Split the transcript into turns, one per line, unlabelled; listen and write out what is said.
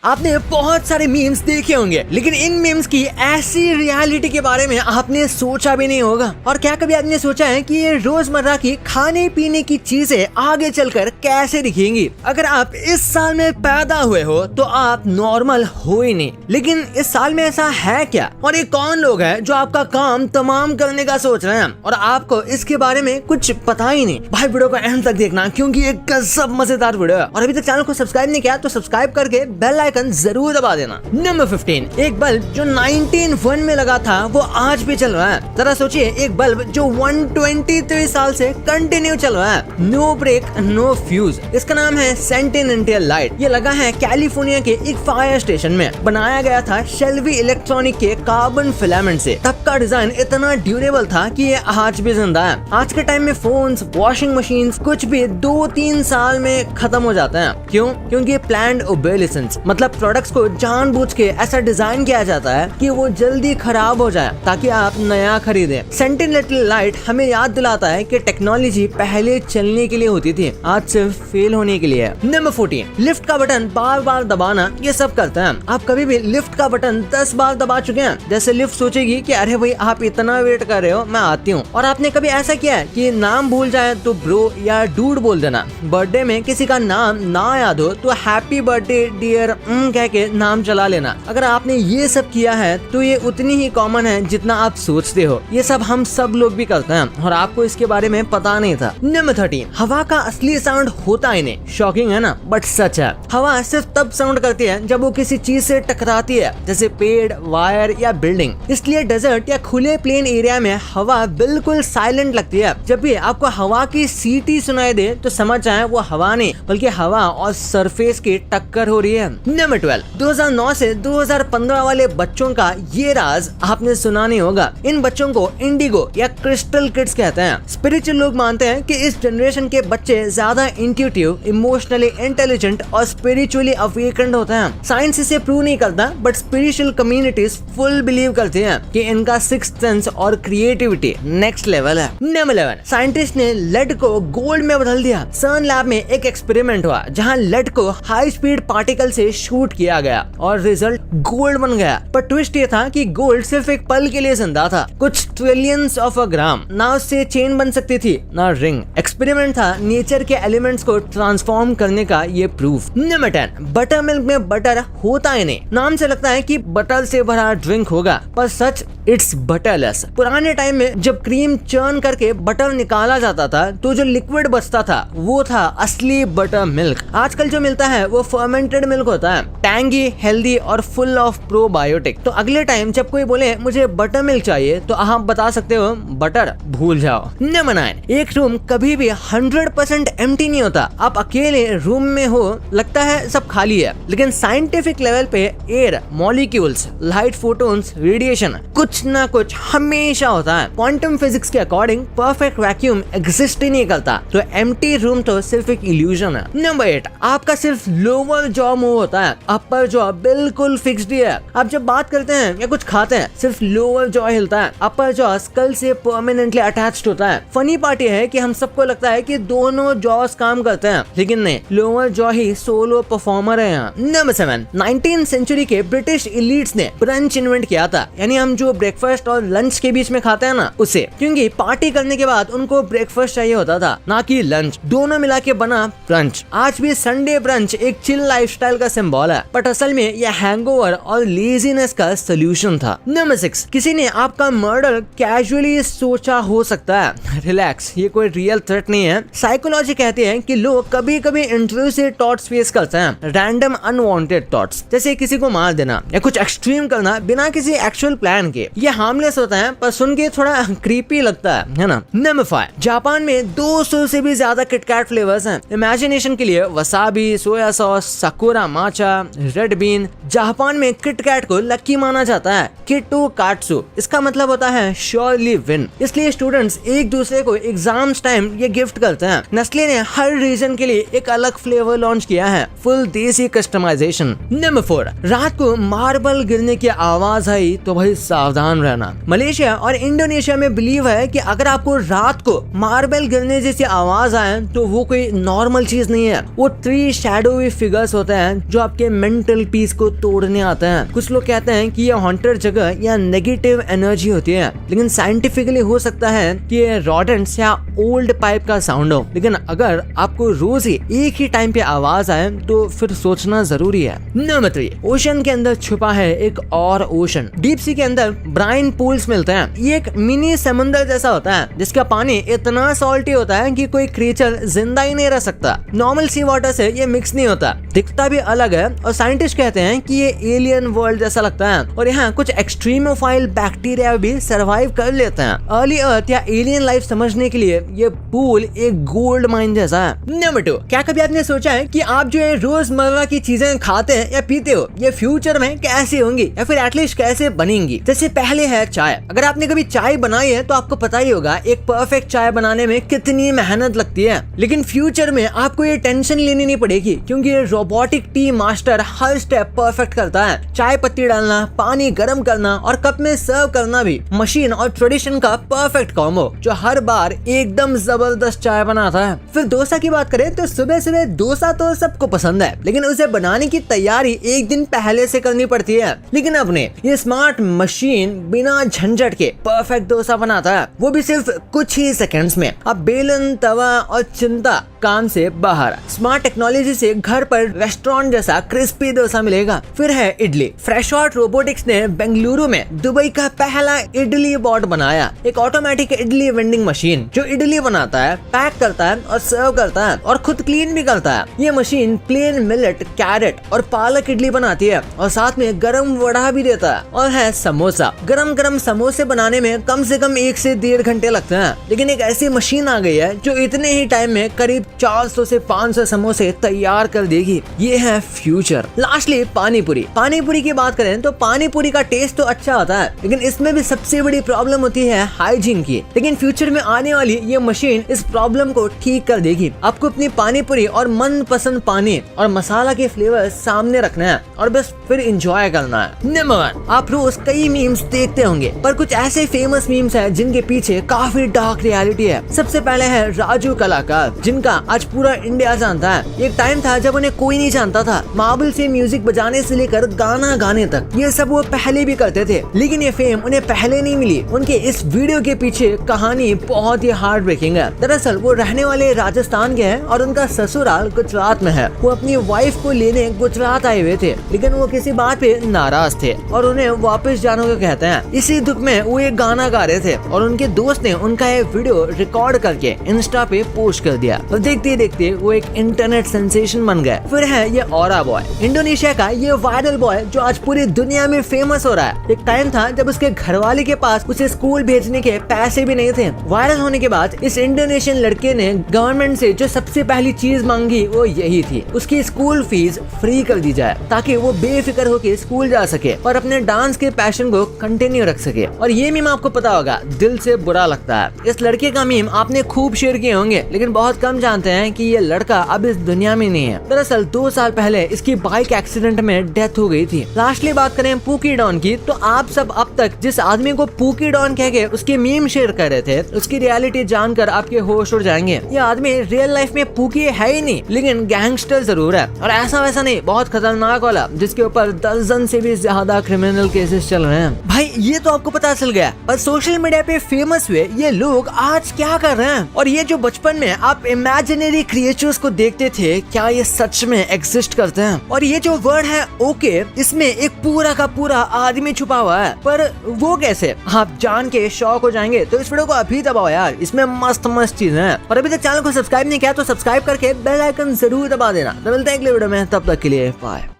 आपने बहुत सारे मीम्स देखे होंगे, लेकिन इन मीम्स की ऐसी रियलिटी के बारे में आपने सोचा भी नहीं होगा। और क्या कभी आपने सोचा है कि ये रोजमर्रा की खाने पीने की चीजें आगे चलकर कैसे दिखेंगी? अगर आप इस साल में पैदा हुए हो तो आप नॉर्मल हो ही नहीं, लेकिन इस साल में ऐसा है क्या? और ये कौन लोग हैं जो आपका काम तमाम करने का सोच रहे हैं और आपको इसके बारे में कुछ पता ही नहीं? भाई वीडियो को एंड तक देखना, क्योंकि एक गजब मजेदार वीडियो है। और अभी तक चैनल को सब्सक्राइब नहीं किया तो सब्सक्राइब करके बेल आइकन जरूर दबा देना। नंबर 15, एक बल्ब जो 1901 में लगा था वो आज भी चल रहा है। जरा सोचिए, एक बल्ब जो 123 साल से कंटिन्यू चल रहा है, नो ब्रेक नो फ्यूज। इसका नाम है सेंटिनेंटल लाइट। ये लगा है कैलिफोर्निया के एक फायर स्टेशन में। बनाया गया था शेल्वी इलेक्ट्रॉनिक के कार्बन फिलामेंट से। तब का डिजाइन इतना ड्यूरेबल था कि ये आज भी जिंदा है। आज के टाइम में फोन्स, वॉशिंग मशीन कुछ भी 2-3 साल में खत्म हो जाते हैं। क्यों? क्योंकि प्लान्ड ओबेलिसेंस, मतलब प्रोडक्ट्स को जानबूझ के ऐसा डिजाइन किया जाता है कि वो जल्दी खराब हो जाए ताकि आप नया खरीदें। सेंटिनेंटल लाइट हमें याद दिलाता है कि टेक्नोलॉजी पहले चलने के लिए होती थी, आज सिर्फ फेल होने के लिए है। नंबर 14, लिफ्ट का बटन बार बार दबाना ये सब करते हैं। आप कभी भी लिफ्ट का बटन 10 बार दबा चुके हैं? जैसे लिफ्ट सोचेगी कि अरे भाई आप इतना वेट कर रहे हो, मैं आती हूँ। और आपने कभी ऐसा किया है कि नाम भूल जाए तो ब्रो या डूड बोल देना? बर्थडे में किसी का नाम ना याद हो तो हैप्पी बर्थडे डियर कह के नाम चला लेना। अगर आपने ये सब किया है तो ये उतनी ही कॉमन है जितना आप सोचते हो। ये सब हम सब लोग भी करते हैं और आपको इसके बारे में पता नहीं था। नंबर 13, हवा का असली साउंड होता ही नहीं। शॉकिंग है ना, बट सच है। हवा सिर्फ तब साउंड करती है जब वो किसी चीज से टकराती है, जैसे पेड़, वायर या बिल्डिंग। इसलिए डेजर्ट या खुले प्लेन एरिया में हवा बिल्कुल साइलेंट लगती है। जब भी आपको हवा की सीटी सुनाई दे तो समझ जाए वो हवा नहीं बल्कि हवा और सरफेस की टक्कर हो रही है। नंबर 12, 2009 से 2015 वाले बच्चों का ये राज आपने सुना नहीं होगा। इन बच्चों को इंडिगो या क्रिस्टल किड्स कहते हैं। स्पिरिचुअल लोग मानते हैं कि इस जनरेशन के बच्चे ज्यादा इंट्यूटिव, इमोशनली इंटेलिजेंट और स्पिरिचुअली अवेकन्ड होते हैं। साइंस इसे प्रूव नहीं करता, but spiritual communities full believe करती हैं कि इनका सिक्स्थ सेंस और क्रिएटिविटी नेक्स्ट लेवल है। नंबर 11, साइंटिस्ट ने लेड को गोल्ड में बदल दिया। सर्न लैब में एक एक्सपेरिमेंट हुआ जहां लेड को हाई स्पीड पार्टिकल से शूट किया गया और रिजल्ट गोल्ड बन गया। पर ट्विस्ट ये था कि गोल्ड सिर्फ एक पल के लिए जिंदा था, कुछ ट्रिलियंस ऑफ अ ग्राम। ना उससे चेन बन सकती थी ना रिंग। एक्सपेरिमेंट था नेचर के एलिमेंट्स को ट्रांसफॉर्म करने का ये प्रूफ। नंबर 10, बटर मिल्क में बटर होता ही नहीं। नाम से लगता है कि बटर से भरा ड्रिंक होगा, पर सच इट्स बटरलेस। पुराने टाइम में जब क्रीम चर्न करके बटर निकाला जाता था तो जो लिक्विड बचता था वो था असली बटर मिल्क। आजकल जो मिलता है वो फर्मेंटेड मिल्क होता है, टैंगी, हेल्दी और फुल ऑफ प्रोबायोटिक। तो अगले टाइम जब कोई बोले मुझे बटर मिल्क चाहिए तो आप बता सकते हो बटर भूल जाओ। नंबर 9, एक रूम कभी भी 100% एम्प्टी नहीं होता। आप अकेले रूम में हो, लगता है सब खाली है, लेकिन साइंटिफिक लेवल पे air, molecules, light, photons, radiation कुछ ना कुछ हमेशा होता है। क्वांटम फिजिक्स के अकॉर्डिंग परफेक्ट वैक्यूम एग्जिस्ट ही नहीं करता, तो एम्प्टी रूम तो सिर्फ एक इल्यूजन है। नंबर 8, आपका सिर्फ लोअर जॉ मूव होता है, अपर जॉ बिल्कुल फिक्स्ड ही है। आप जब बात करते हैं या कुछ खाते हैं सिर्फ लोअर जॉ हिलता है, अपर जॉ स्कल से परमानेंटली अटैच्ड होता है। फनी पार्ट ये है कि हम सबको लगता है कि दोनों जॉस काम करते हैं, लेकिन नहीं, लोअर जॉ ही सोलो परफॉर्मर है यहाँ। नंबर 7, 19th सेंचुरी के ब्रिटिश एलीट्स ने ब्रंच इन्वेंट किया था, यानी हम जो ब्रेकफास्ट और लंच के बीच में खाते हैं ना उसे, क्योंकि पार्टी करने के बाद उनको ब्रेकफास्ट चाहिए होता था, ना कि लंच। दोनों मिला के बना ब्रंच। आज भी संडे ब्रंच एक चिल लाइफस्टाइल का सिंबल है, बट असल में यह हैंगओवर और लेजीनेस का सोल्यूशन था। नंबर 6, किसी ने आपका मर्डर कैजुअली सोचा हो सकता है। रिलैक्स, ये कोई रियल थ्रेट नहीं है। साइकोलॉजी कहती है कि लोग कभी कभी इंट्रूसिव थॉट्स फेस करते हैं, रैंडम अनवांटेड थॉट्स, जैसे किसी को मार देना या कुछ एक्सट्रीम करना बिना किसी एक्चुअल प्लान के। ये हार्मलेस होता है पर सुन के थोड़ा क्रीपी लगता है ना। नंबर 5, जापान में 200 से भी ज्यादा किटकैट फ्लेवर्स हैं। इमेजिनेशन के लिए wasabi, soya sauce, साकुरा matcha, red been. Japan में किटकैट को लकी माना जाता है, किटू काट्सु। इसका मतलब होता है श्योरली विन। इसलिए स्टूडेंट्स एक दूसरे को एग्जाम्स टाइम ये गिफ्ट करते हैं। नेस्ले ने हर रीजन के लिए एक अलग फ्लेवर लॉन्च किया है, फुल देसी कस्टमाइजेशन। नंबर 4, रात को मार्बल गिरने की आवाज आई तो भाई सावधान सावधान रहना। मलेशिया और इंडोनेशिया में बिलीव है कि अगर आपको रात को मार्बल गिरने जैसी आवाज आए तो वो कोई नॉर्मल चीज नहीं है, वो 3 शैडोवी फिगर्स होते हैं जो आपके मेंटल पीस को तोड़ने आते हैं। कुछ लोग कहते हैं कि ये हॉन्टेड जगह या नेगेटिव एनर्जी होती है, लेकिन साइंटिफिकली हो सकता है कि ये रॉडेंट्स या ओल्ड पाइप का साउंड हो। लेकिन अगर आपको रोज ही एक ही टाइम पे आवाज आए तो फिर सोचना जरूरी है। नंबर 3, ओशन के अंदर छुपा है एक और ओशन। डीप सी के अंदर ब्राइन पूल्स मिलते हैं। ये एक मिनी समुंदर जैसा होता है जिसका पानी इतना सॉल्टी होता है कि कोई क्रिएचर जिंदा ही नहीं रह सकता। नॉर्मल सी वाटर से ये मिक्स नहीं होता, दिखता भी अलग है और साइंटिस्ट कहते हैं कि ये एलियन वर्ल्ड जैसा लगता है और यहाँ कुछ एक्सट्रीमोफाइल बैक्टीरिया भी सरवाइव कर लेते हैं। अर्ली अर्थ या एलियन लाइफ समझने के लिए ये पूल एक गोल्ड माइन जैसा है। नंबर 2, क्या कभी आपने सोचा है कि आप जो है रोजमर्रा की चीजें खाते हैं या पीते हो ये फ्यूचर में कैसे होंगी या फिर एटलीस्ट कैसे बनेंगी? जैसे पहले है चाय। अगर आपने कभी चाय बनाई है तो आपको पता ही होगा एक परफेक्ट चाय बनाने में कितनी मेहनत लगती है। लेकिन फ्यूचर में आपको ये टेंशन लेनी नहीं पड़ेगी क्योंकि ये रोबोटिक टी मास्टर हर स्टेप परफेक्ट करता है। चाय पत्ती डालना, पानी गर्म करना और कप में सर्व करना भी मशीन और ट्रेडिशन का परफेक्ट कॉम्बो जो हर बार एकदम जबरदस्त चाय बनाता है। फिर डोसा की बात करें तो सुबह सुबह डोसा तो सबको पसंद है, लेकिन उसे बनाने की तैयारी एक दिन पहले से करनी पड़ती है। लेकिन अपने ये स्मार्ट मशीन बिना झंझट के परफेक्ट डोसा बनाता है, वो भी सिर्फ कुछ ही सेकंड्स में। अब बेलन, तवा और चिंता काम से बाहर। स्मार्ट टेक्नोलॉजी से घर पर रेस्टोरेंट जैसा क्रिस्पी डोसा मिलेगा। फिर है इडली। फ्रेशॉट रोबोटिक्स ने बेंगलुरु में दुबई का पहला इडली बॉट बनाया, एक ऑटोमेटिक इडली वेंडिंग मशीन जो इडली बनाता है, पैक करता है और सर्व करता है और खुद क्लीन भी करता है। ये मशीन प्लेन मिलेट, कैरेट और पालक इडली बनाती है और साथ में गरम वड़ा भी देता है। और है समोसा। गरम गरम समोसे बनाने में कम से कम 1 से 1.5 घंटे लगते हैं, लेकिन एक ऐसी मशीन आ गई है जो इतने ही टाइम में करीब 400 से 500 समोसे तैयार कर देगी। ये है फ्यूचर। लास्टली पानीपुरी। पानीपुरी की बात करें तो पानीपुरी का टेस्ट तो अच्छा होता है, लेकिन इसमें भी सबसे बड़ी प्रॉब्लम होती है हाइजीन की। लेकिन फ्यूचर में आने वाली ये मशीन इस प्रॉब्लम को ठीक कर देगी। आपको अपनी पानीपुरी और मनपसंद पानी और मसाला के फ्लेवर सामने रखना है और बस फिर एंजॉय करना है। नंबर 1, आप रोज कई मीम्स देखते होंगे, पर कुछ ऐसे फेमस मीम्स हैं जिनके पीछे काफी डार्क रियलिटी है। सबसे पहले है राजू कलाकार, जिनका आज पूरा इंडिया जानता है। एक टाइम था जब उन्हें कोई नहीं जानता था। मार्बल से म्यूजिक बजाने से लेकर गाना गाने तक ये सब वो पहले भी करते थे, लेकिन ये फेम उन्हें पहले नहीं मिली। उनके इस वीडियो के पीछे कहानी बहुत ही हार्ट ब्रेकिंग है। दरअसल वो रहने वाले राजस्थान के हैं और उनका ससुराल गुजरात में है। वो अपनी वाइफ को लेने गुजरात आए हुए थे, लेकिन वो किसी बात पे नाराज थे और उन्हें वापस जाने को कहते हैं। इसी दुख में वो एक गाना गा रहे थे और उनके दोस्त ने उनका ये वीडियो रिकॉर्ड करके इंस्टा पे पोस्ट कर दिया और देखते देखते वो एक इंटरनेट सेंसेशन बन गए। फिर है ये औरा बॉय, इंडोनेशिया का ये वायरल बॉय जो आज पूरी दुनिया में फेमस हो रहा है। एक टाइम था जब उसके घरवाले के पास उसे स्कूल भेजने के पैसे भी नहीं थे। वायरल होने के बाद इस इंडोनेशियन लड़के ने गवर्नमेंट से जो सबसे पहली चीज मांगी वो यही थी, उसकी स्कूल फीस फ्री कर दी जाए ताकि वो बेफिक्र होकर स्कूल जा सके और अपने डांस के पैशन को कंटिन्यू रख सके। और ये मीम आपको पता होगा, दिल से बुरा लगता है। इस लड़के का मीम आपने खूब शेयर किए होंगे, लेकिन बहुत कम जानते हैं कि ये लड़का अब इस दुनिया में नहीं है। दरअसल 2 साल पहले इसकी बाइक एक्सीडेंट में डेथ हो गई थी। लास्टली बात करें पूकी डॉन की, तो आप सब अब तक जिस आदमी को पूकी डॉन कह के उसके मीम शेयर कर रहे थे, उसकी रियलिटी जानकर आपके होश उड़ जाएंगे। ये आदमी रियल लाइफ में पूकी है ही नहीं, लेकिन गैंगस्टर जरूर है, और ऐसा वैसा नहीं, बहुत खतरनाक वाला, जिसके ऊपर दर्जन से भी ज्यादा क्रिमिनल केसेस चल रहे हैं। भाई ये तो आपको पता चल गया, पर सोशल मीडिया पे फेमस हुए ये लोग आज क्या कर रहे हैं? और ये जो बचपन में आप इमेजिनरी क्रिएचर्स को देखते थे, क्या ये सच में एग्जिस्ट करते हैं? और ये जो वर्ड है ओके, इसमें एक पूरा का पूरा आदमी छुपा हुआ है, पर वो कैसे? आप जान के शॉक हो जाएंगे, तो इस वीडियो को अभी दबाओ यार, इसमें मस्त मस्त चीजें हैं। और अभी तक चैनल को सब्सक्राइब नहीं किया तो सब्सक्राइब करके बेल आइकन जरूर दबा देना। तो मिलते हैं अगले वीडियो में, तब तक के लिए बाय।